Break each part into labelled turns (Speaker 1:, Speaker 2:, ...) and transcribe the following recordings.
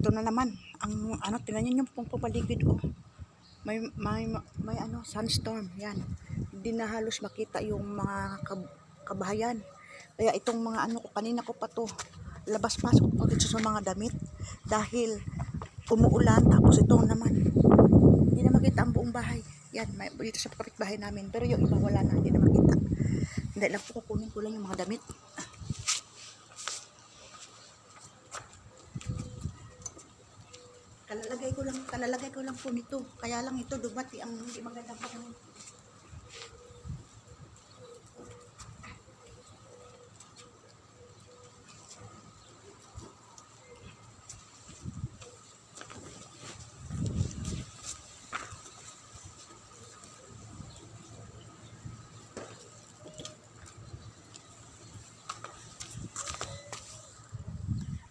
Speaker 1: ito na naman. Ang ano, tingnan niyo yung pong paligid oh. May ano, sandstorm. Yan. Hindi na halos makita yung mga kabahayan. Kaya itong mga ano ko, kanina ko pa to labas-pasok ko dito sa mga damit dahil umuulan, tapos ito naman hindi na makita ang buong bahay. Yan, may dito sa kapitbahay namin, pero yung iba wala na, hindi na makita. Hindi lang po, kukunin ko lang yung mga damit. Kalalagay ko lang po nito, kaya lang ito dumati ang hindi magandang panahon.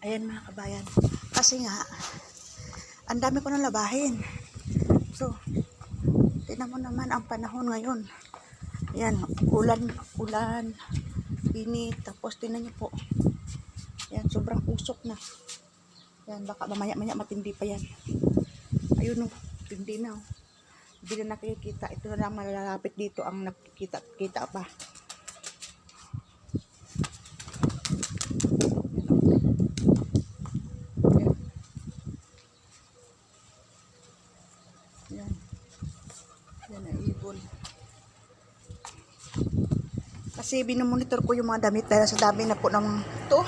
Speaker 1: Ayan mga kabayan, kasi nga ang dami ko nang labahin. So tingnan mo naman ang panahon ngayon. Ayan, ulan, init, tapos tingnan niyo po. Ayan, sobrang usok na. Ayan, baka mamaya-maya matindi pa yan. Ayun oh, tindi na oh. Hindi na nakikita. Ito na lang malalapit dito ang nakikita pa. Yan. Yan ang ibon. Kasi binomonitor ko yung mga damit dahil sa dami na po ng ito.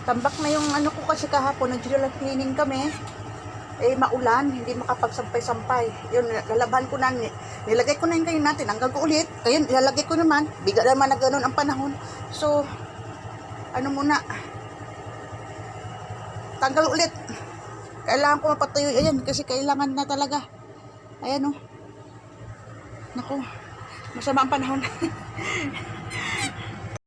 Speaker 1: Tambak na yung ano ko kasi kahapon, nag-drill cleaning kami. Eh maulan, hindi makapagsampay-sampay. Yun, lalaban ko na, nilagay ko na yung kayo natin, hanggang ko ulit. Kaya nilalagay ko naman, biga naman na gano'n ang panahon. So, ano muna, tanggal ulit. Kailangan ko mapatuyo, ayan, kasi kailangan na talaga. Ayan oh. Naku, masama ang panahon.